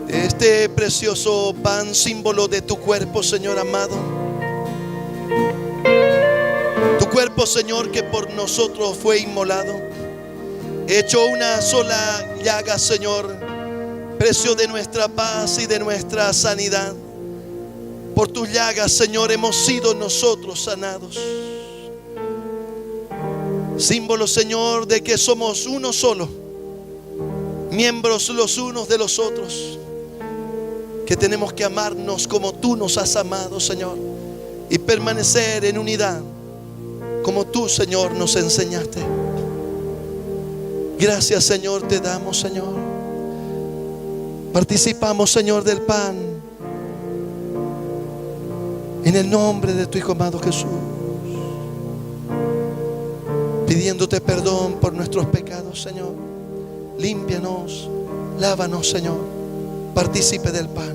Este precioso pan, símbolo de tu cuerpo, Señor amado. Tu cuerpo, Señor, que por nosotros fue inmolado, hecho una sola llaga, Señor, precio de nuestra paz y de nuestra sanidad. Por tus llagas, Señor, hemos sido nosotros sanados. Símbolo, Señor, de que somos uno solo, miembros los unos de los otros, que tenemos que amarnos como tú nos has amado, Señor, y permanecer en unidad como tú, Señor, nos enseñaste. Gracias, Señor, te damos, Señor. Participamos, Señor, del pan en el nombre de tu Hijo amado Jesús, pidiéndote perdón por nuestros pecados, Señor. Límpianos, lávanos, Señor. Participe del pan.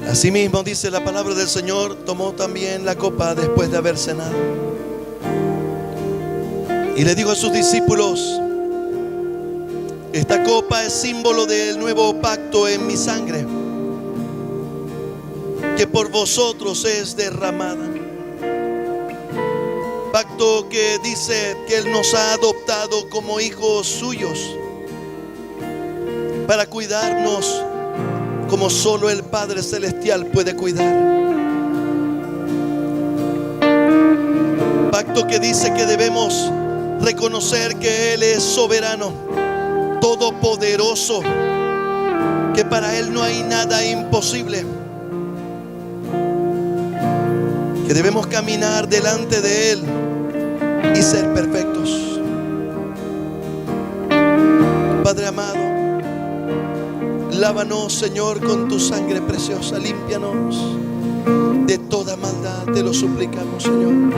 Asimismo, dice la palabra del Señor, tomó también la copa después de haber cenado y le dijo a sus discípulos: esta copa es símbolo del nuevo pacto en mi sangre, que por vosotros es derramada. Pacto que dice que Él nos ha adoptado como hijos suyos para cuidarnos como solo el Padre Celestial puede cuidar. Pacto que dice que debemos reconocer que Él es soberano, todopoderoso, que para Él no hay nada imposible, que debemos caminar delante de Él y ser perfectos. Padre amado, lávanos, Señor, con tu sangre preciosa. Límpianos de toda maldad, te lo suplicamos, Señor.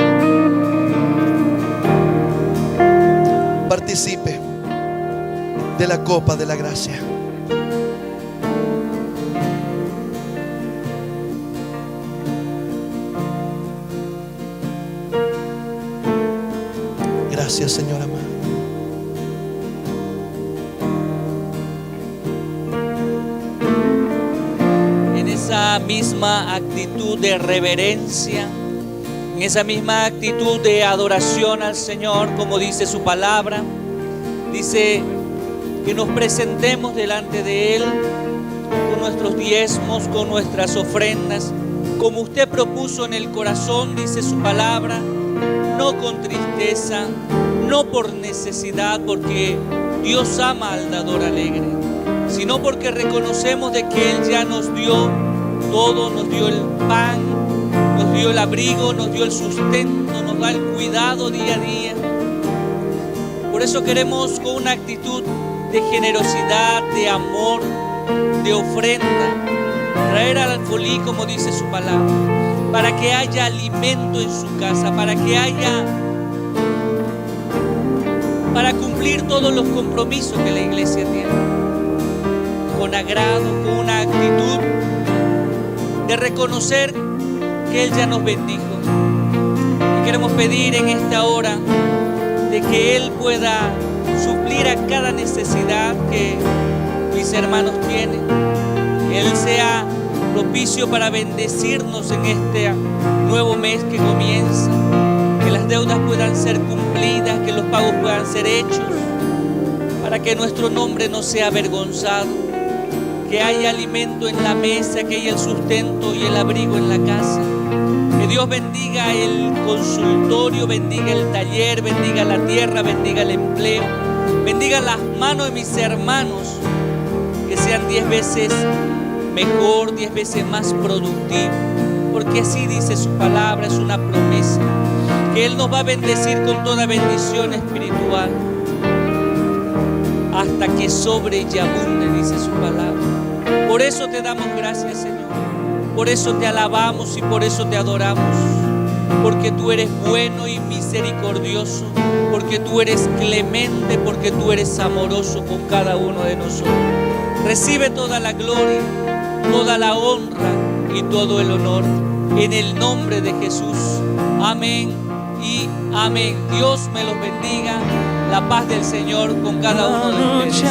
Participe de la copa de la gracia. Gracias, Señor amado. Esa misma actitud de reverencia, en esa misma actitud de adoración al Señor, como dice su palabra, dice que nos presentemos delante de Él con nuestros diezmos, con nuestras ofrendas, como usted propuso en el corazón, dice su palabra, no con tristeza, no por necesidad, porque Dios ama al dador alegre, sino porque reconocemos de que Él ya nos dio todo, nos dio el pan, nos dio el abrigo, nos dio el sustento, nos da el cuidado día a día. Por eso queremos, con una actitud de generosidad, de amor, de ofrenda, traer al alfolí, como dice su palabra, para que haya alimento en su casa, para cumplir todos los compromisos que la iglesia tiene, con agrado, con una actitud de reconocer que Él ya nos bendijo. Y queremos pedir en esta hora de que Él pueda suplir a cada necesidad que mis hermanos tienen, que Él sea propicio para bendecirnos en este nuevo mes que comienza, que las deudas puedan ser cumplidas, que los pagos puedan ser hechos, para que nuestro nombre no sea avergonzado, que haya alimento en la mesa, que haya el sustento y el abrigo en la casa. Que Dios bendiga el consultorio, bendiga el taller, bendiga la tierra, bendiga el empleo, bendiga las manos de mis hermanos, que sean 10 veces mejor, 10 veces más productivos, porque así dice su palabra, es una promesa, que Él nos va a bendecir con toda bendición espiritual, hasta que sobre y abunde, dice su palabra. Por eso te damos gracias, Señor. Por eso te alabamos y por eso te adoramos. Porque tú eres bueno y misericordioso. Porque tú eres clemente, porque tú eres amoroso con cada uno de nosotros. Recibe toda la gloria, toda la honra y todo el honor. En el nombre de Jesús. Amén y amén. Dios me los bendiga. La paz del Señor con cada uno de ustedes.